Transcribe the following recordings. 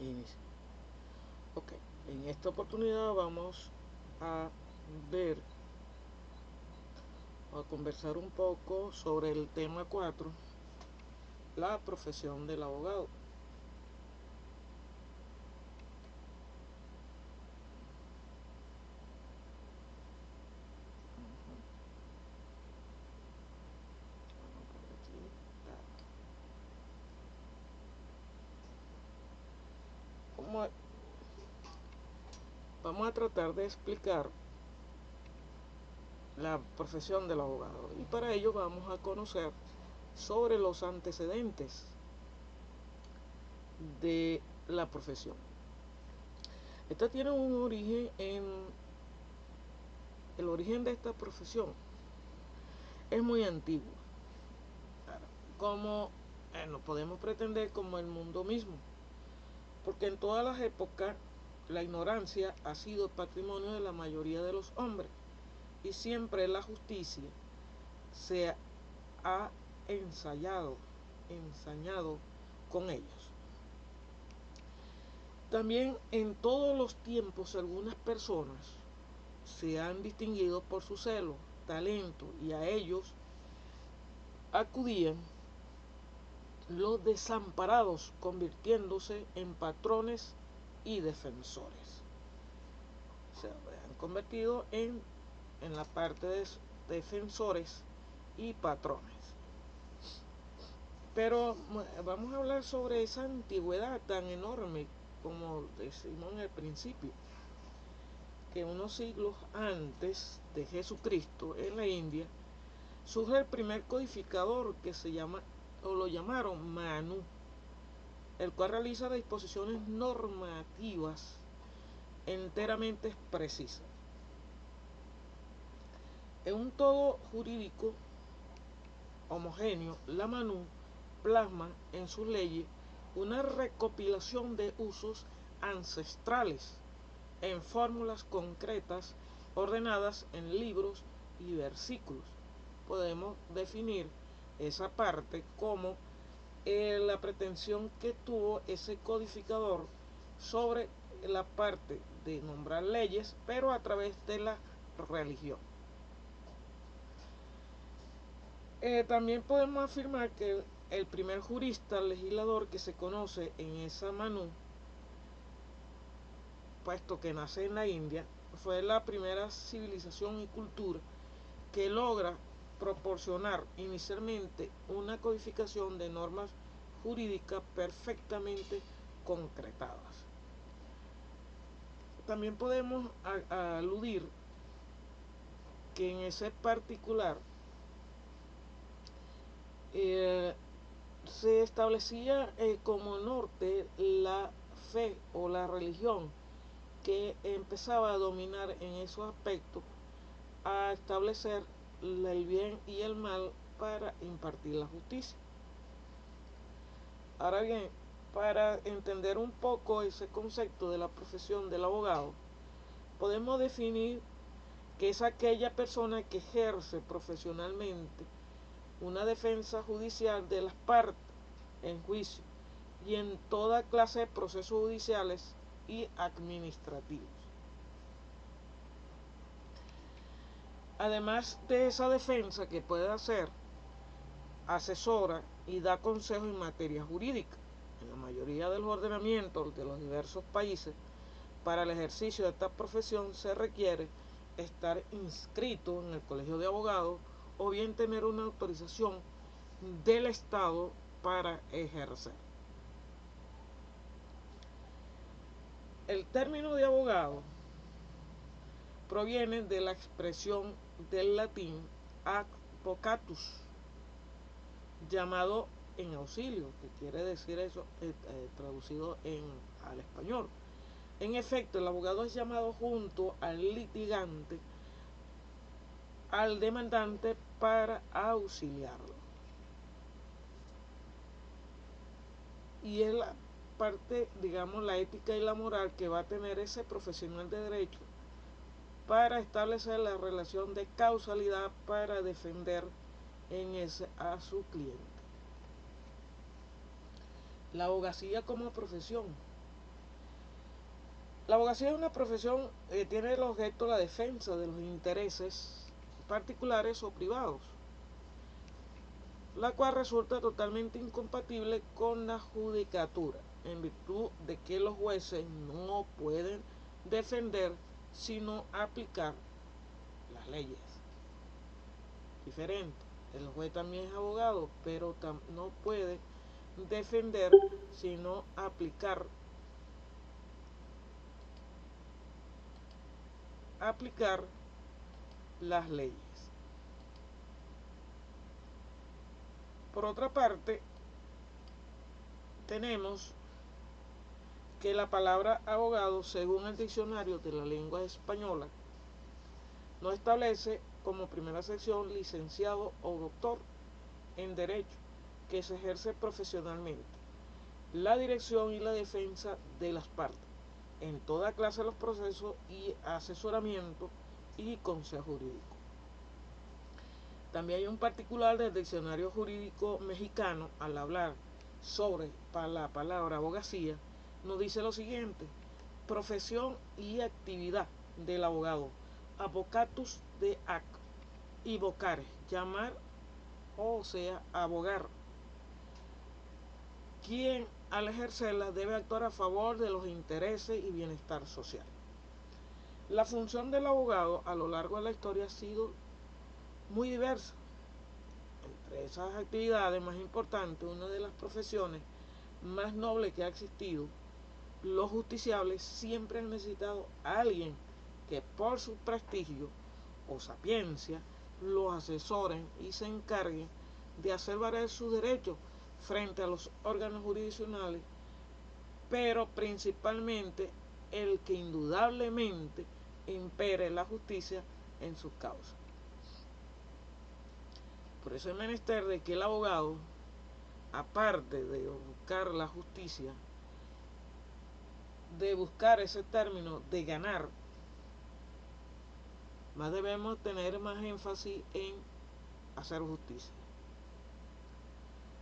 inicio. Ok, en esta oportunidad vamos a ver o a conversar un poco sobre el tema 4, la profesión del abogado. Vamos a tratar de explicar la profesión del abogado y para ello vamos a conocer sobre los antecedentes de la profesión. Esta tiene un origen el origen de esta profesión es muy antiguo, como no podemos pretender como el mundo mismo, porque en todas las épocas la ignorancia ha sido patrimonio de la mayoría de los hombres y siempre la justicia se ha ensañado con ellos. También en todos los tiempos algunas personas se han distinguido por su celo, talento, y a ellos acudían los desamparados, convirtiéndose en patrones y defensores. Se han convertido en la parte de defensores y patrones. Pero vamos a hablar sobre esa antigüedad tan enorme, como decimos en el principio, que unos siglos antes de Jesucristo, en la India, surge el primer codificador que se llama, o lo llamaron Manu, el cual realiza disposiciones normativas enteramente precisas. En un todo jurídico homogéneo, la Manu plasma en sus leyes una recopilación de usos ancestrales en fórmulas concretas ordenadas en libros y versículos. Podemos definir esa parte como la pretensión que tuvo ese codificador sobre la parte de nombrar leyes, pero a través de la religión. También podemos afirmar que el primer jurista legislador que se conoce en esa Manu, puesto que nace en la India, fue la primera civilización y cultura que logra proporcionar inicialmente una codificación de normas jurídicas perfectamente concretadas. También podemos aludir que en ese particular se establecía como norte la fe o la religión que empezaba a dominar en esos aspectos, a establecer el bien y el mal para impartir la justicia. Ahora bien, para entender un poco ese concepto de la profesión del abogado, podemos definir que es aquella persona que ejerce profesionalmente una defensa judicial de las partes en juicio y en toda clase de procesos judiciales y administrativos. Además de esa defensa que puede hacer, asesora y da consejos en materia jurídica. En la mayoría de los ordenamientos de los diversos países, para el ejercicio de esta profesión se requiere estar inscrito en el Colegio de Abogados o bien tener una autorización del Estado para ejercer. El término de abogado proviene de la expresión del latín advocatus, llamado en auxilio, que quiere decir eso traducido al español. En efecto, el abogado es llamado junto al litigante, al demandante, para auxiliarlo. Y es la parte, digamos, la ética y la moral que va a tener ese profesional de derecho para establecer la relación de causalidad para defender a su cliente. La abogacía como profesión La abogacía es una profesión que tiene el objeto la defensa de los intereses particulares o privados, la cual resulta totalmente incompatible con la judicatura, en virtud de que los jueces no pueden defender sino aplicar las leyes. Diferente, el juez también es abogado, pero no puede defender sino aplicar las leyes. Por otra parte, tenemos que la palabra abogado, según el diccionario de la lengua española, no establece como primera sección licenciado o doctor en derecho que se ejerce profesionalmente la dirección y la defensa de las partes en toda clase de los procesos y asesoramiento y consejo jurídico. También hay un particular del diccionario jurídico mexicano al hablar sobre la palabra abogacía, nos dice lo siguiente: profesión y actividad del abogado, avocatus de ac y vocare, llamar, o sea, abogar, quien al ejercerla debe actuar a favor de los intereses y bienestar social. La función del abogado a lo largo de la historia ha sido muy diversa. Entre esas actividades más importantes, una de las profesiones más nobles que ha existido, los justiciables siempre han necesitado a alguien que por su prestigio o sapiencia los asesoren y se encarguen de hacer valer sus derechos frente a los órganos jurisdiccionales, pero principalmente el que indudablemente impere la justicia en sus causas. Por eso es menester de que el abogado, aparte de buscar la justicia, de buscar ese término de ganar, más debemos tener más énfasis en hacer justicia.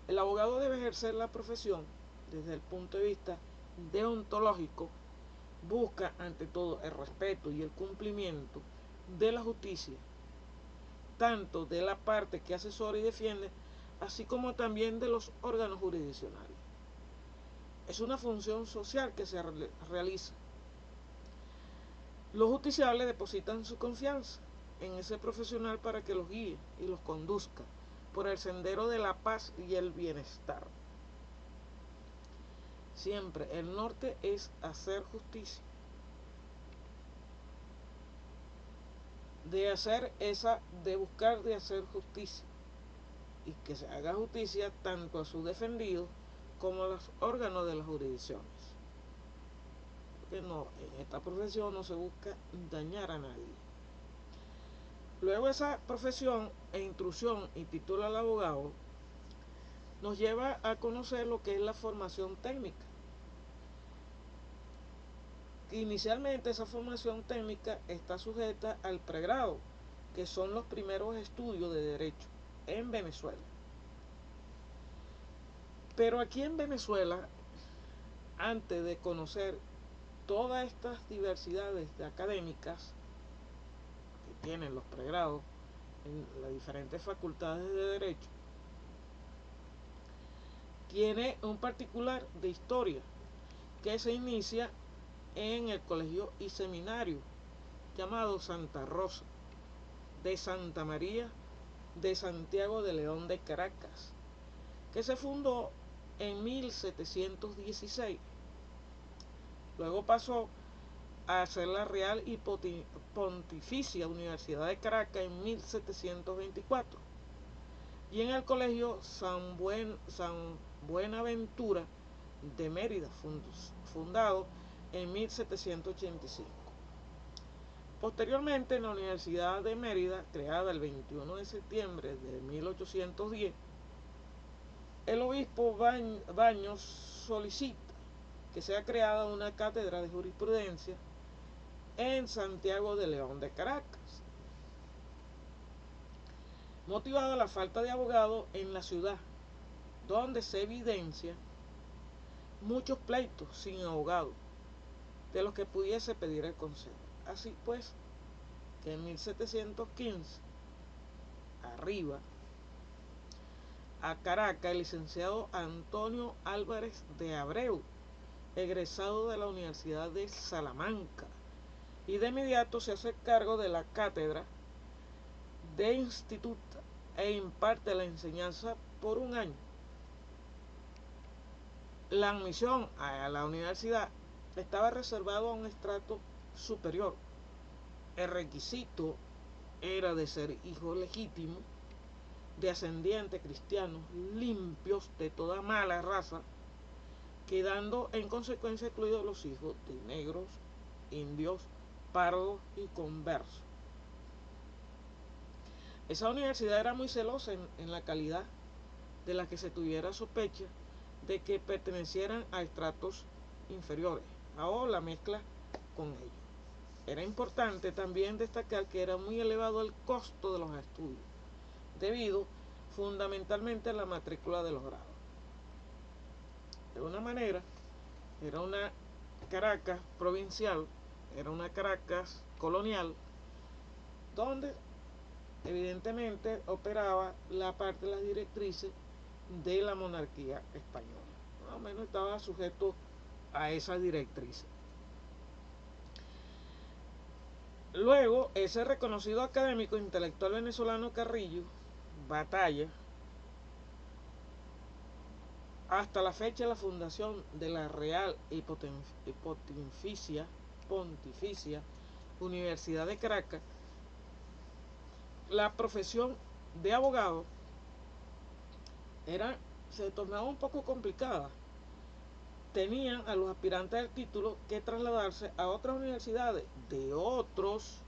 El abogado debe ejercer la profesión desde el punto de vista deontológico, busca ante todo el respeto y el cumplimiento de la justicia, tanto de la parte que asesora y defiende, así como también de los órganos jurisdiccionales. Es una función social que se realiza. Los justiciables depositan su confianza en ese profesional para que los guíe y los conduzca por el sendero de la paz y el bienestar. Siempre el norte es hacer justicia. De buscar de hacer justicia. Y que se haga justicia tanto a sus defendidos como a los órganos de las jurisdicciones. Porque no, en esta profesión no se busca dañar a nadie. Luego esa profesión e intrusión y título al abogado nos lleva a conocer lo que es la formación técnica. Inicialmente esa formación técnica está sujeta al pregrado, que son los primeros estudios de derecho en Venezuela. Pero aquí en Venezuela, antes de conocer todas estas diversidades de académicas que tienen los pregrados en las diferentes facultades de derecho, tiene un particular de historia que se inicia en el colegio y seminario llamado Santa Rosa de Santa María de Santiago de León de Caracas, que se fundó en 1716. Luego pasó a ser la Real y Pontificia Universidad de Caracas en 1724, y en el colegio San Buenaventura de Mérida, fundado en 1785. Posteriormente, en la Universidad de Mérida, creada el 21 de septiembre de 1810, el obispo Baños solicita que sea creada una cátedra de jurisprudencia en Santiago de León de Caracas, motivada la falta de abogados en la ciudad, donde se evidencia muchos pleitos sin abogado, de los que pudiese pedir el consejo. Así pues, que en 1715, arriba, a Caracas, el licenciado Antonio Álvarez de Abreu, egresado de la Universidad de Salamanca, y de inmediato se hace cargo de la cátedra de instituto e imparte la enseñanza por un año. La admisión a la universidad estaba reservado a un estrato superior. El requisito era de ser hijo legítimo de ascendientes cristianos limpios de toda mala raza, quedando en consecuencia excluidos los hijos de negros, indios, pardos y conversos. Esa universidad era muy celosa en la calidad de la que se tuviera sospecha de que pertenecieran a estratos inferiores, o la mezcla con ellos. Era importante también destacar que era muy elevado el costo de los estudios, debido fundamentalmente a la matrícula de los grados. De una manera, era una Caracas provincial, era una Caracas colonial, donde evidentemente operaba la parte de las directrices de la monarquía española. Más o menos estaba sujeto a esas directrices. Luego, ese reconocido académico intelectual venezolano Carrillo Batalla, hasta la fecha de la fundación de la Real y Pontificia Universidad de Caracas, la profesión de abogado se tornaba un poco complicada. Tenían a los aspirantes del título que trasladarse a otras universidades de otros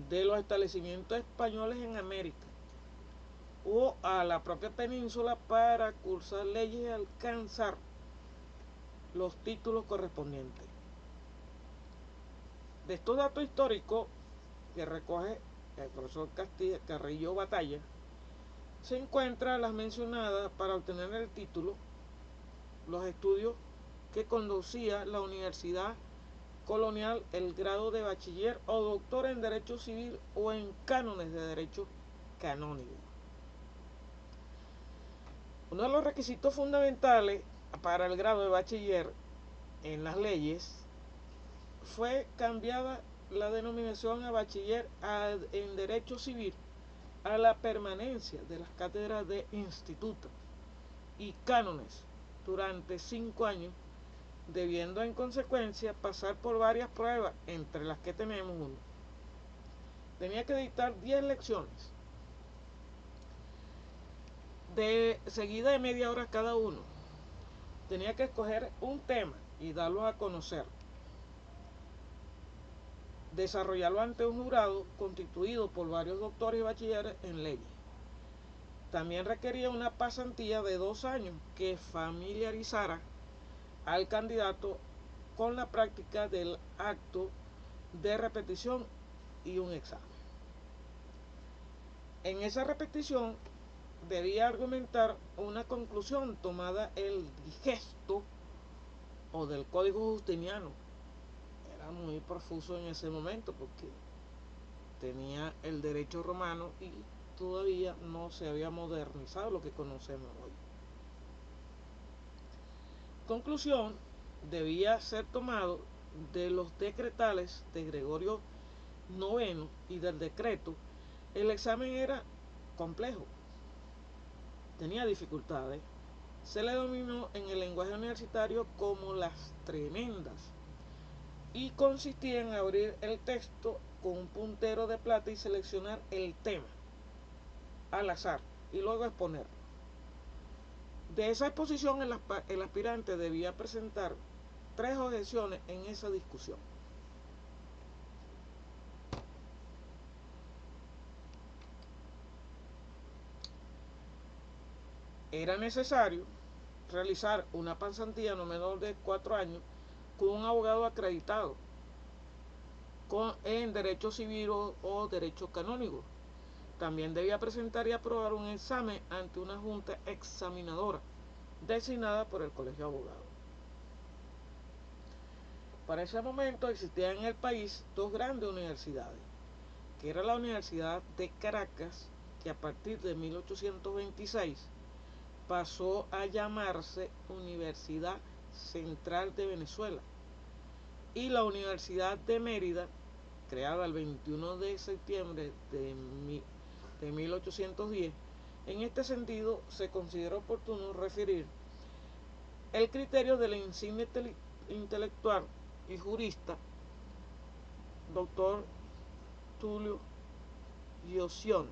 de los establecimientos españoles en América o a la propia península para cursar leyes y alcanzar los títulos correspondientes. De estos datos históricos que recoge el profesor Carrillo Batalla, se encuentran las mencionadas para obtener el título, los estudios que conducía la Universidad Colonial, el grado de bachiller o doctor en Derecho Civil o en cánones de Derecho Canónico. Uno de los requisitos fundamentales para el grado de bachiller en las leyes fue cambiada la denominación a bachiller en Derecho Civil a la permanencia de las cátedras de instituto y cánones durante 5 años, debiendo en consecuencia pasar por varias pruebas, entre las que tenemos uno. Tenía que dictar 10 lecciones, seguida de media hora cada uno. Tenía que escoger un tema y darlo a conocer. Desarrollarlo ante un jurado constituido por varios doctores y bachilleres en leyes. También requería una pasantía de 2 años que familiarizara al candidato con la práctica del acto de repetición y un examen. En esa repetición debía argumentar una conclusión tomada el digesto o del Código Justiniano. Era muy profuso en ese momento porque tenía el derecho romano y todavía no se había modernizado lo que conocemos hoy. Conclusión debía ser tomado de los decretales de Gregorio IX y del decreto. El examen era complejo, tenía dificultades. Se le denominó en el lenguaje universitario como las tremendas y consistía en abrir el texto con un puntero de plata y seleccionar el tema al azar y luego exponerlo. De esa exposición el aspirante debía presentar 3 objeciones en esa discusión. Era necesario realizar una pasantía no menor de 4 años con un abogado acreditado en Derecho Civil o Derecho Canónico. También debía presentar y aprobar un examen ante una junta examinadora designada por el Colegio de Abogados. Para ese momento existían en el país dos grandes universidades, que era la Universidad de Caracas, que a partir de 1826 pasó a llamarse Universidad Central de Venezuela, y la Universidad de Mérida, creada el 21 de septiembre de 1810. En este sentido, se consideró oportuno referir el criterio del insigne intelectual y jurista Dr. Tulio Giosione,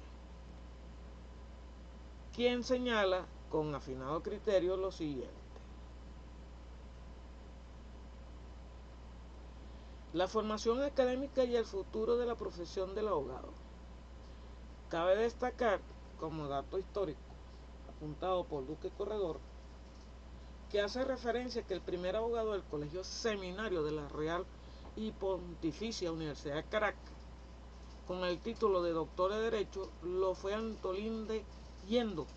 quien señala con afinado criterio lo siguiente: la formación académica y el futuro de la profesión del abogado. Cabe destacar, como dato histórico apuntado por Duque Corredor, que hace referencia que el primer abogado del Colegio Seminario de la Real y Pontificia Universidad de Caracas, con el título de doctor de Derecho, lo fue Antolín de Yendo,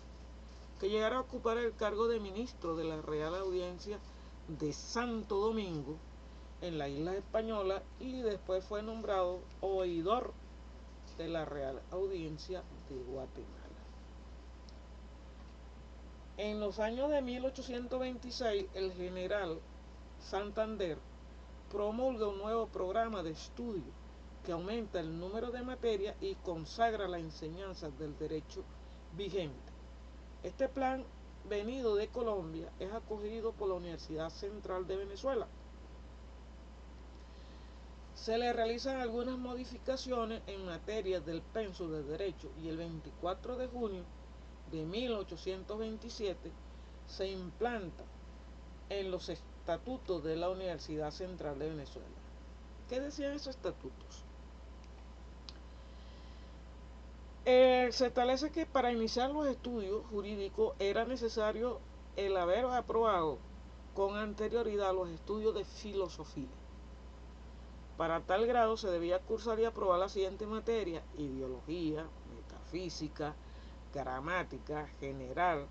que llegara a ocupar el cargo de ministro de la Real Audiencia de Santo Domingo, en la isla española, y después fue nombrado oidor de la Real Audiencia de Guatemala. En los años de 1826, el general Santander promulga un nuevo programa de estudio que aumenta el número de materias y consagra la enseñanza del derecho vigente. Este plan, venido de Colombia, es acogido por la Universidad Central de Venezuela. Se le realizan algunas modificaciones en materia del penso de derecho, y el 24 de junio de 1827 se implanta en los estatutos de la Universidad Central de Venezuela. ¿Qué decían esos estatutos? Se establece que para iniciar los estudios jurídicos era necesario el haber aprobado con anterioridad los estudios de filosofía. Para tal grado se debía cursar y aprobar la siguiente materia: ideología, metafísica, gramática general,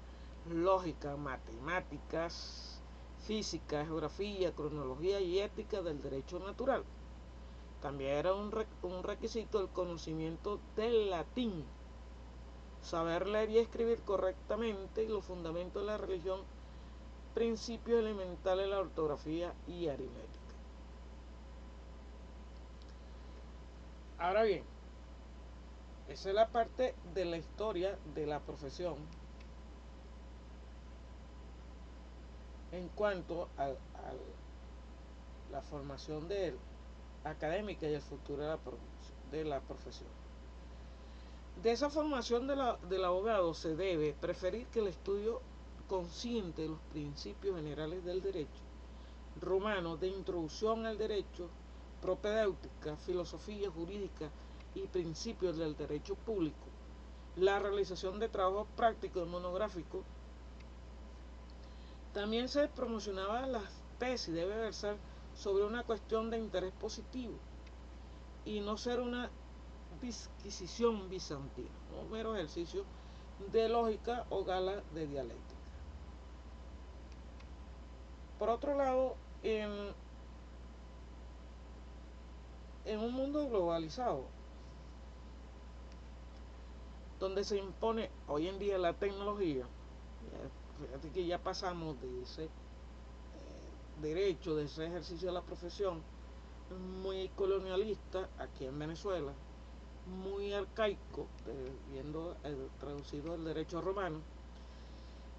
lógica, matemáticas, física, geografía, cronología y ética del derecho natural. También era un requisito el conocimiento del latín, saber leer y escribir correctamente, y los fundamentos de la religión, principios elementales de la ortografía y aritmética. Ahora bien, esa es la parte de la historia de la profesión en cuanto a la formación académica y el futuro de la profesión. De esa formación del abogado se debe preferir que el estudio consciente de los principios generales del derecho romano, de introducción al derecho, propedéutica, filosofía jurídica y principios del derecho público, la realización de trabajos prácticos y monográficos. También se promocionaba la tesis, debe versar sobre una cuestión de interés positivo y no ser una disquisición bizantina, un mero ejercicio de lógica o gala de dialéctica. Por otro lado, en un mundo globalizado, donde se impone hoy en día la tecnología, fíjate que ya pasamos de ese derecho, de ese ejercicio de la profesión muy colonialista aquí en Venezuela, muy arcaico, viendo traducido el derecho romano,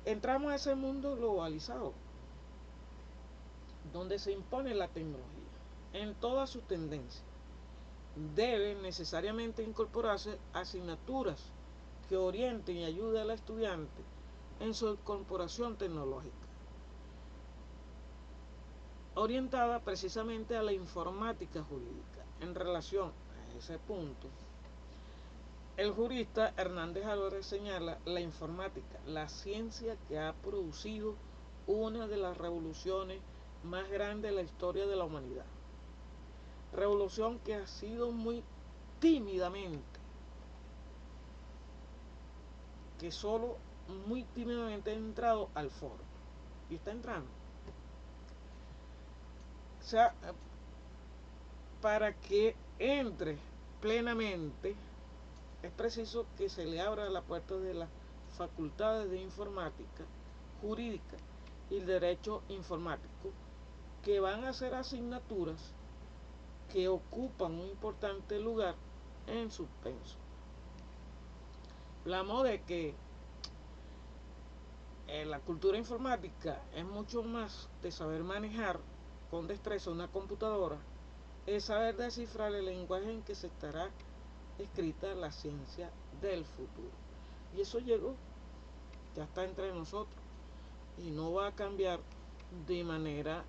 entramos a ese mundo globalizado, donde se impone la tecnología en todas sus tendencias. Deben necesariamente incorporarse asignaturas que orienten y ayuden al estudiante en su incorporación tecnológica, orientada precisamente a la informática jurídica. En relación a ese punto, el jurista Hernández Álvarez señala la informática, la ciencia que ha producido una de las revoluciones más grandes de la historia de la humanidad. Revolución que ha sido muy tímidamente, que solo muy tímidamente ha entrado al foro, y está entrando. O sea, para que entre plenamente, es preciso que se le abra la puerta de las facultades de informática, jurídica y derecho informático, que van a ser asignaturas que ocupan un importante lugar en suspenso. Hablamos de que la cultura informática es mucho más de saber manejar con destreza una computadora, es saber descifrar el lenguaje en que se estará escrita la ciencia del futuro. Y eso llegó, ya está entre nosotros y no va a cambiar de manera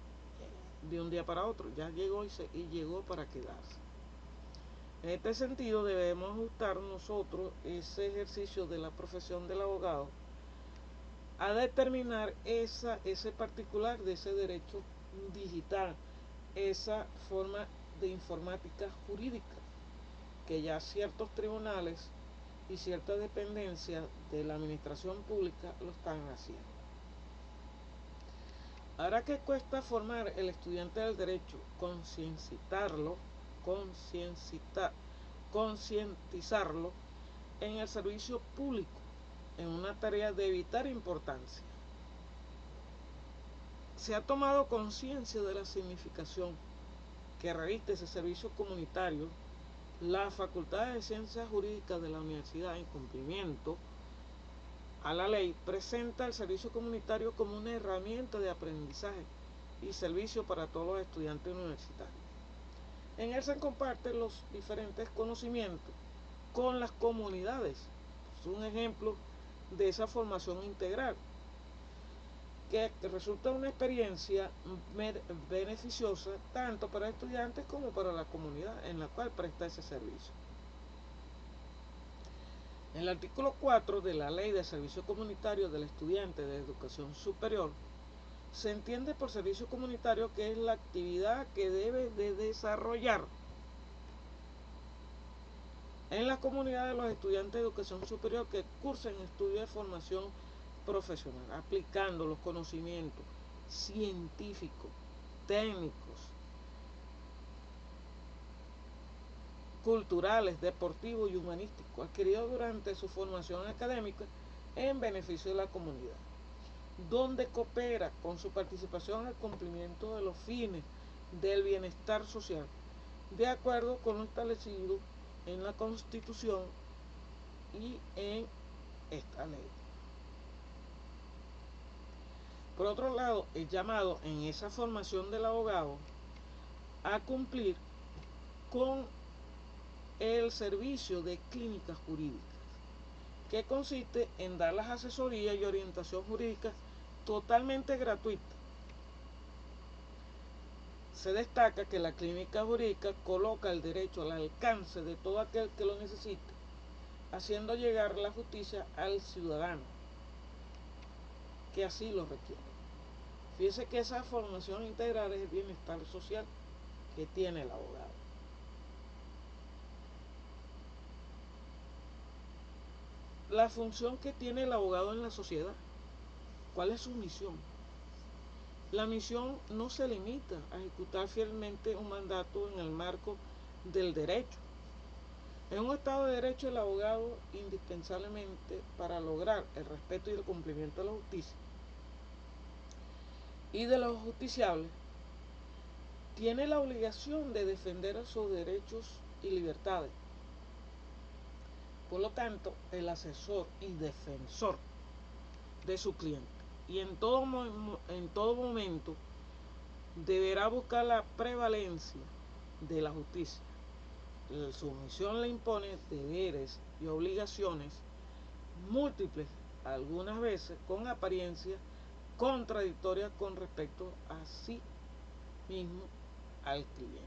de un día para otro. Ya llegó y llegó para quedarse. En este sentido debemos ajustar nosotros ese ejercicio de la profesión del abogado a determinar ese particular de ese derecho digital, esa forma de informática jurídica que ya ciertos tribunales y ciertas dependencias de la administración pública lo están haciendo. Ahora, ¿qué cuesta formar el estudiante del derecho? Concientizarlo en el servicio público, en una tarea de vital importancia. Se ha tomado conciencia de la significación que reviste ese servicio comunitario. La Facultad de Ciencias Jurídicas de la Universidad, en cumplimiento a la ley, presenta el servicio comunitario como una herramienta de aprendizaje y servicio para todos los estudiantes universitarios. En él se comparten los diferentes conocimientos con las comunidades. Es un ejemplo de esa formación integral que resulta una experiencia beneficiosa tanto para estudiantes como para la comunidad en la cual presta ese servicio. En el artículo 4 de la Ley de Servicio Comunitario del Estudiante de Educación Superior, se entiende por servicio comunitario que es la actividad que debe de desarrollar en la comunidad de los estudiantes de educación superior que cursen estudios de formación profesional, aplicando los conocimientos científicos, técnicos, culturales, deportivos y humanísticos adquiridos durante su formación académica en beneficio de la comunidad, donde coopera con su participación al cumplimiento de los fines del bienestar social, de acuerdo con lo establecido en la Constitución y en esta ley. Por otro lado, es llamado en esa formación del abogado a cumplir con el servicio de clínicas jurídicas, que consiste en dar las asesorías y orientación jurídica totalmente gratuita. Se destaca que la clínica jurídica coloca el derecho al alcance de todo aquel que lo necesite, haciendo llegar la justicia al ciudadano que así lo requiere. Fíjese que esa formación integral es el bienestar social que tiene el abogado. La función que tiene el abogado en la sociedad, ¿cuál es su misión? La misión no se limita a ejecutar fielmente un mandato en el marco del derecho. En un Estado de Derecho, el abogado, indispensablemente para lograr el respeto y el cumplimiento de la justicia y de los justiciables, tiene la obligación de defender sus derechos y libertades. Por lo tanto, el asesor y defensor de su cliente, y en todo momento deberá buscar la prevalencia de la justicia. Su misión le impone deberes y obligaciones múltiples, algunas veces con apariencia contradictoria con respecto a sí mismo al cliente.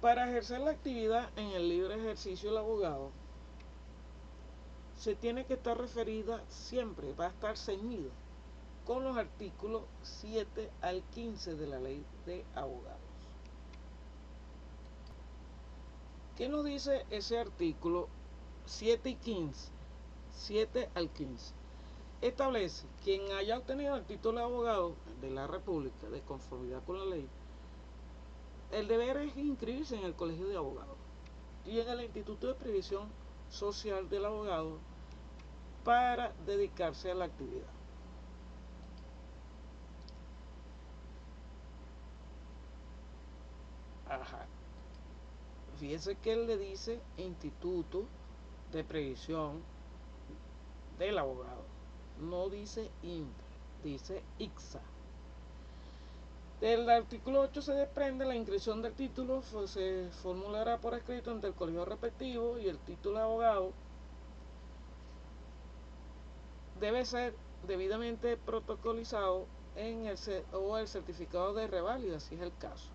Para ejercer la actividad en el libre ejercicio del abogado, se tiene que estar referida siempre, va a estar ceñida con los artículos 7 al 15 de la Ley de Abogados. ¿Qué nos dice ese artículo 7 y 15? 7 al 15. establece quien haya obtenido el título de abogado de la República de conformidad con la ley, el deber es inscribirse en el colegio de abogados y en el Instituto de Previsión Social del Abogado para dedicarse a la actividad. Ajá. Fíjese que él le dice Instituto de Previsión del Abogado. No dice INPE, dice ICSA. Del artículo 8 se desprende la inscripción del título, se formulará por escrito ante el colegio respectivo y el título de abogado debe ser debidamente protocolizado o el certificado de reválida, si es el caso.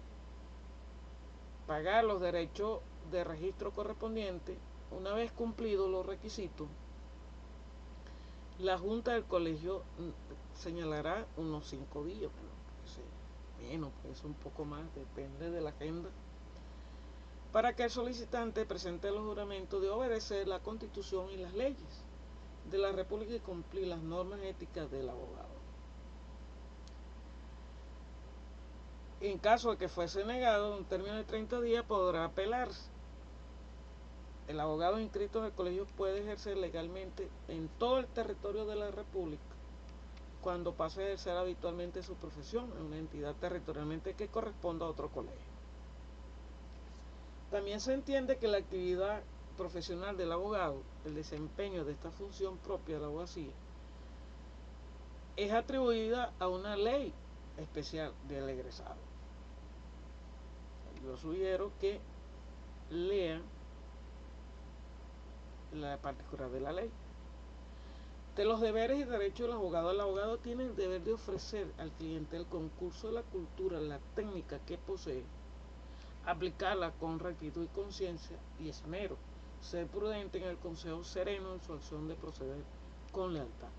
Pagar los derechos de registro correspondientes. Una vez cumplidos los requisitos, la Junta del Colegio señalará unos 5 días, menos, pues un poco más, depende de la agenda, para que el solicitante presente los juramentos de obedecer la Constitución y las leyes de la República y cumplir las normas éticas del abogado. En caso de que fuese negado, en un término de 30 días podrá apelarse. El abogado inscrito en el colegio puede ejercer legalmente en todo el territorio de la República cuando pase a ejercer habitualmente su profesión en una entidad territorialmente que corresponda a otro colegio. También se entiende que la actividad profesional del abogado, el desempeño de esta función propia de la abogacía, es atribuida a una ley especial del egresado. Yo sugiero que lean la particular de la ley. De los deberes y derechos del abogado, el abogado tiene el deber de ofrecer al cliente el concurso de la cultura, la técnica que posee, aplicarla con rectitud y conciencia y esmero, ser prudente en el consejo sereno en su acción de proceder con lealtad,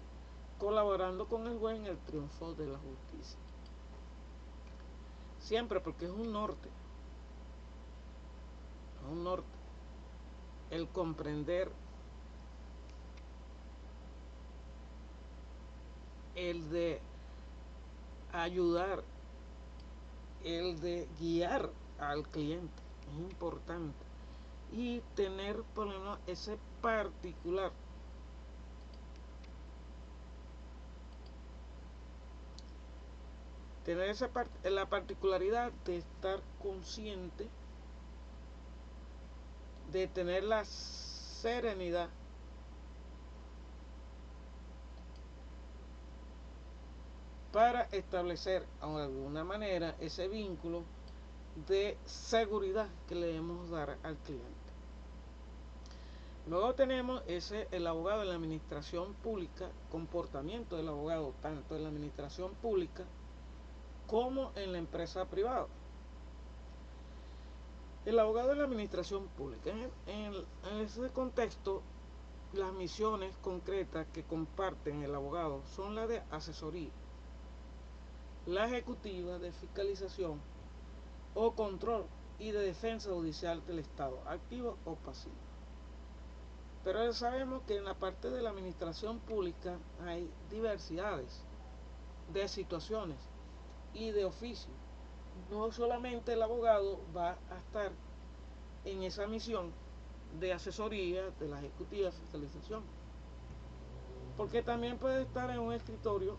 colaborando con el juez en el triunfo de la justicia. Siempre, porque es un norte, el comprender, el de ayudar, el de guiar al cliente, es importante. Y tener por lo menos ese particular, tener la particularidad de estar consciente, de tener la serenidad para establecer de alguna manera ese vínculo de seguridad que le debemos dar al cliente. Luego tenemos el abogado en la administración pública, comportamiento del abogado tanto en la administración pública como en la empresa privada. El abogado en la administración pública, en ese contexto, las misiones concretas que comparten el abogado son la de asesoría, la ejecutiva de fiscalización o control y de defensa judicial del Estado, activo o pasivo. Pero sabemos que en la parte de la administración pública hay diversidades de situaciones y de oficio. No solamente el abogado va a estar en esa misión de asesoría de la ejecutiva de fiscalización, porque también puede estar en un escritorio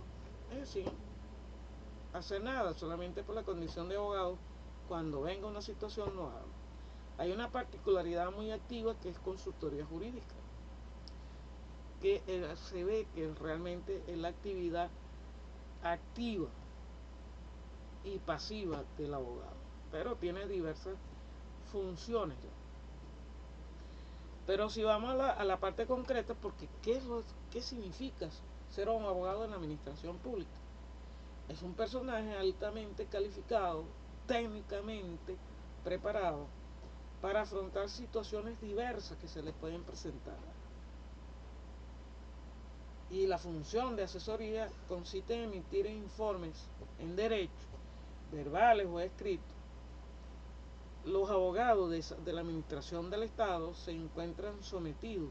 sin hacer nada, solamente por la condición de abogado. Cuando venga una situación no habla. Hay una particularidad muy activa que es consultoría jurídica, que se ve que realmente es la actividad activa y pasiva del abogado, pero tiene diversas funciones. Pero si vamos a la parte concreta, porque ¿qué significa ser un abogado en la administración pública? Es un personaje altamente calificado, técnicamente preparado para afrontar situaciones diversas que se le pueden presentar. Y la función de asesoría consiste en emitir informes en derecho, verbales o escritos. Los abogados de la administración del Estado se encuentran sometidos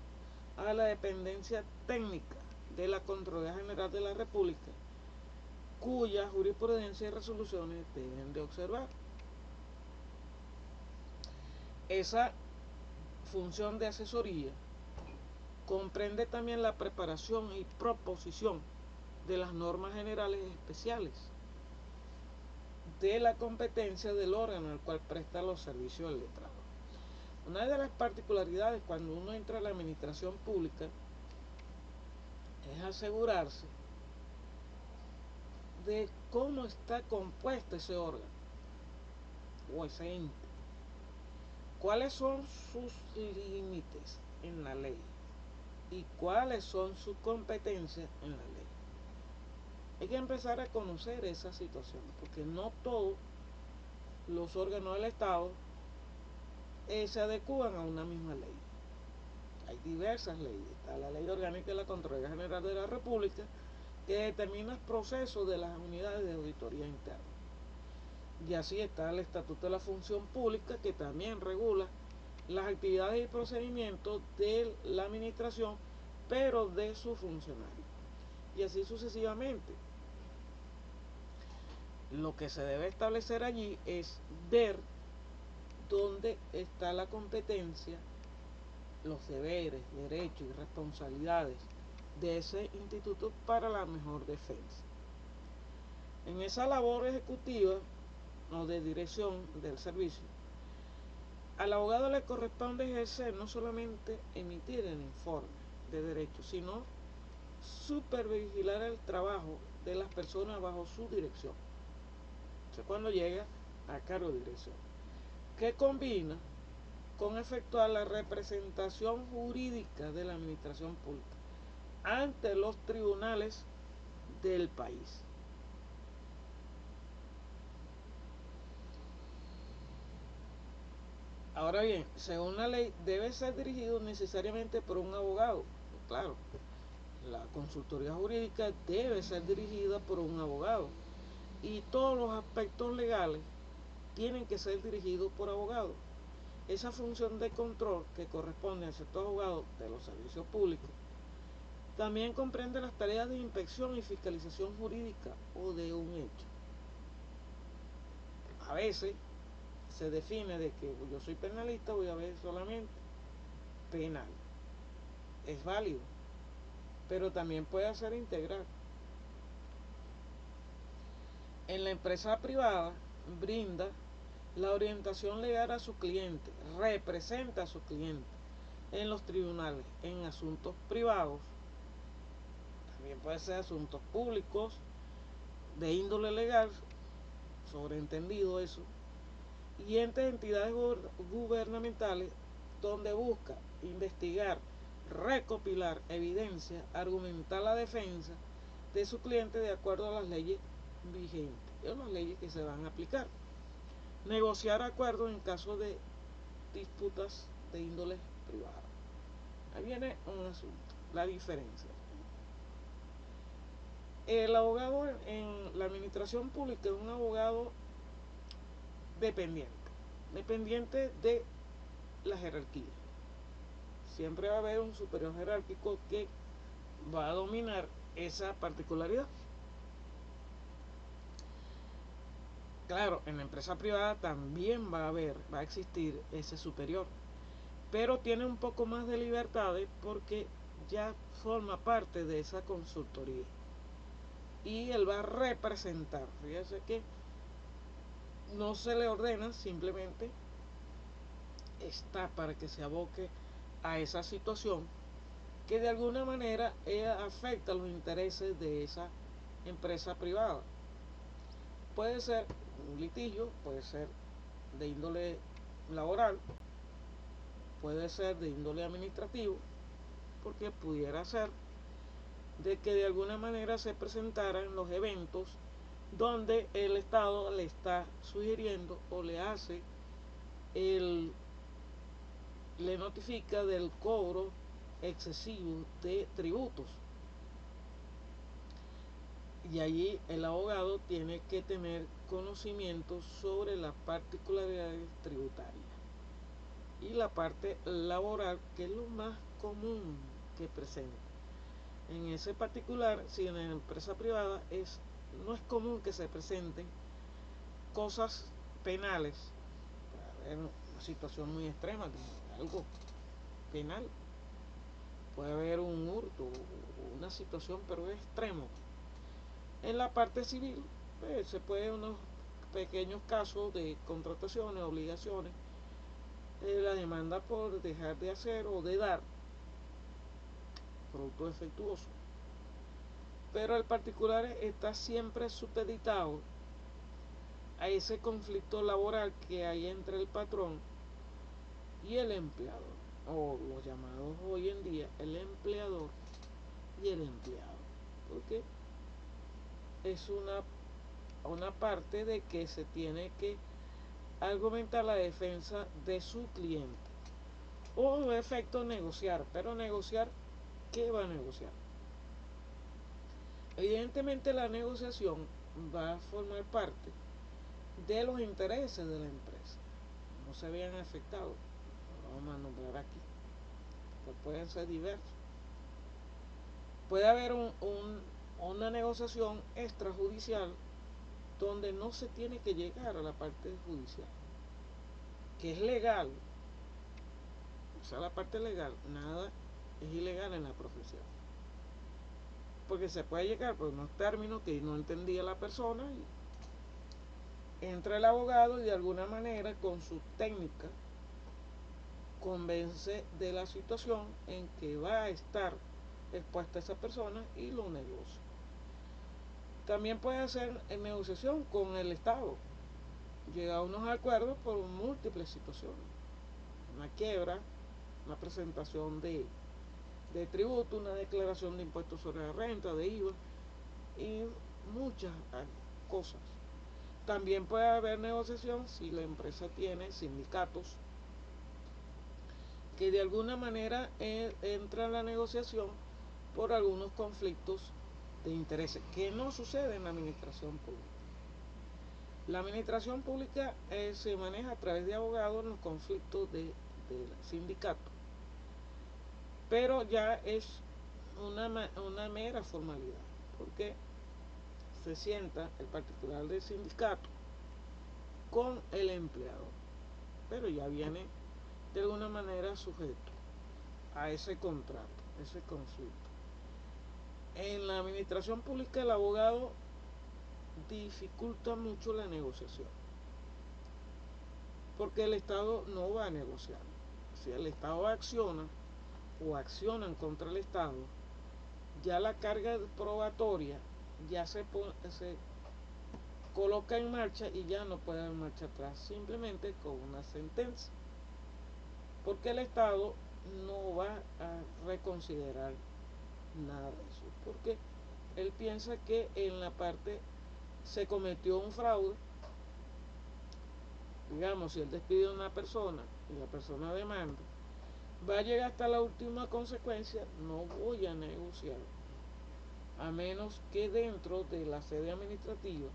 a la dependencia técnica de la Contraloría General de la República, cuya jurisprudencia y resoluciones deben de observar. Esa función de asesoría comprende también la preparación y proposición de las normas generales especiales de la competencia del órgano al cual presta los servicios del letrado. Una de las particularidades cuando uno entra a la administración pública es asegurarse de cómo está compuesto ese órgano o ese ente, cuáles son sus límites en la ley y cuáles son sus competencias en la ley. Hay que empezar a conocer esa situación, porque no todos los órganos del Estado se adecúan a una misma ley. Hay diversas leyes. Está la Ley Orgánica de la Contraloría General de la República, que determina el proceso de las unidades de auditoría interna. Y así está el Estatuto de la Función Pública, que también regula las actividades y procedimientos de la administración, pero de sus funcionarios. Y así sucesivamente. Lo que se debe establecer allí es ver dónde está la competencia, los deberes, derechos y responsabilidades de ese instituto para la mejor defensa. En esa labor ejecutiva o de dirección del servicio, al abogado le corresponde ejercer no solamente emitir el informe de derechos, sino supervigilar el trabajo de las personas bajo su dirección. Eso es cuando llega a cargo de dirección, que combina con efectuar la representación jurídica de la administración pública ante los tribunales del país. Ahora bien, según la ley, debe ser dirigido necesariamente por un abogado. Claro, la consultoría jurídica debe ser dirigida por un abogado y todos los aspectos legales tienen que ser dirigidos por abogados. Esa función de control que corresponde al sector abogado de los servicios públicos también comprende las tareas de inspección y fiscalización jurídica o de un hecho. A veces se define de que yo soy penalista, voy a ver solamente penal. Es válido, pero también puede ser integral. En la empresa privada brinda la orientación legal a su cliente, representa a su cliente en los tribunales, en asuntos privados, también puede ser asuntos públicos, de índole legal, sobreentendido eso, y entre entidades gubernamentales donde busca investigar, recopilar evidencia, argumentar la defensa de su cliente de acuerdo a las leyes vigentes y a las leyes que se van a aplicar. Negociar acuerdos en caso de disputas de índole privada. Ahí viene un asunto, la diferencia. El abogado en la administración pública es un abogado dependiente de la jerarquía. Siempre va a haber un superior jerárquico que va a dominar esa particularidad. Claro, en la empresa privada también va a existir ese superior, pero tiene un poco más de libertades porque ya forma parte de esa consultoría y él va a representar. Fíjese que no se le ordena, simplemente está para que se aboque a esa situación que de alguna manera afecta los intereses de esa empresa privada. Puede ser un litigio, puede ser de índole laboral, puede ser de índole administrativo, porque pudiera ser de que de alguna manera se presentaran los eventos donde el Estado le está sugiriendo o le notifica del cobro excesivo de tributos. Y allí el abogado tiene que tener conocimientos sobre las particularidades tributarias y la parte laboral, que es lo más común que presenta. En ese particular, si en la empresa privada no es común que se presenten cosas penales. Puede haber una situación muy extrema, algo penal. Puede haber un hurto, una situación, pero es extremo. En la parte civil, se puede unos pequeños casos de contrataciones, obligaciones, la demanda por dejar de hacer o de dar producto defectuoso. Pero el particular está siempre supeditado a ese conflicto laboral que hay entre el patrón y el empleador, o los llamados hoy en día el empleador y el empleado, porque es una parte de que se tiene que argumentar la defensa de su cliente, o en efecto negociar, pero negociar, ¿qué va a negociar? Evidentemente la negociación va a formar parte de los intereses de la empresa, no se vean afectados, lo vamos a nombrar aquí, que pueden ser diversos. Puede haber una negociación extrajudicial donde no se tiene que llegar a la parte judicial, que es legal, o sea, la parte legal, nada es ilegal en la profesión, porque se puede llegar por unos términos que no entendía la persona y entra el abogado y de alguna manera con su técnica convence de la situación en que va a estar expuesta esa persona y lo negocia. También puede hacer en negociación con el Estado, llega a unos acuerdos por múltiples situaciones, una quiebra, una presentación de tributo, una declaración de impuestos sobre la renta, de IVA y muchas cosas. También puede haber negociación si la empresa tiene sindicatos que de alguna manera entra en la negociación por algunos conflictos de intereses, que no sucede en la administración pública. La administración pública se maneja a través de abogados en los conflictos del sindicato, pero ya es una mera formalidad, porque se sienta el particular del sindicato con el empleador, pero ya viene de alguna manera sujeto a ese contrato, ese conflicto. En la administración pública el abogado dificulta mucho la negociación, porque el Estado no va a negociar. Si el Estado acciona o accionan contra el Estado, ya la carga probatoria ya se coloca en marcha y ya no puede haber marcha atrás, simplemente con una sentencia, porque el Estado no va a reconsiderar nada de eso, porque él piensa que en la parte se cometió un fraude. Digamos, si él despide a una persona y la persona demanda, va a llegar hasta la última consecuencia, no voy a negociar, a menos que dentro de la sede administrativa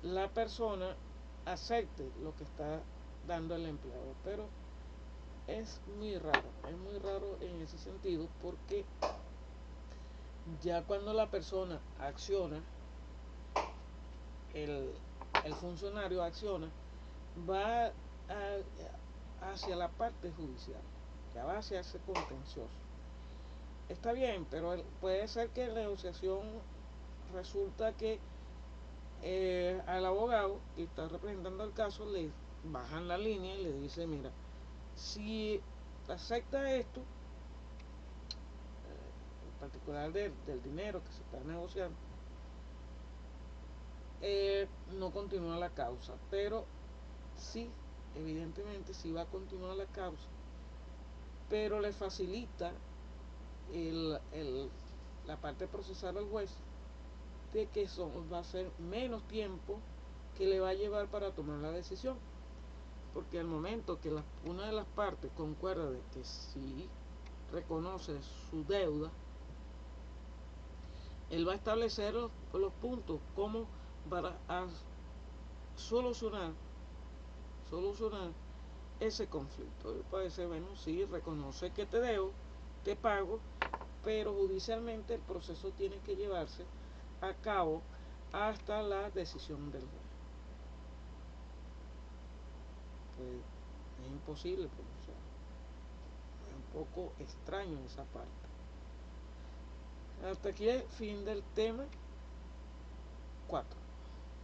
la persona acepte lo que está dando el empleador. Pero es muy raro en ese sentido, porque ya cuando la persona acciona, el funcionario acciona, va hacia la parte judicial, ya va hacia ese contencioso. Está bien, pero puede ser que en la negociación resulta que al abogado que está representando el caso le bajan la línea y le dice, mira, si acepta esto, en particular del dinero que se está negociando, no continúa la causa, pero sí, evidentemente sí va a continuar la causa, pero le facilita la parte procesal al juez de que va a ser menos tiempo que le va a llevar para tomar la decisión, porque al momento que una de las partes concuerda de que sí reconoce su deuda, él va a establecer los puntos como para solucionar ese conflicto. Él puede decir, bueno, sí, reconoce que te debo, te pago, pero judicialmente el proceso tiene que llevarse a cabo hasta la decisión del juez. Pues es imposible, pues, o sea, es un poco extraño esa parte. Hasta aquí el fin del tema 4.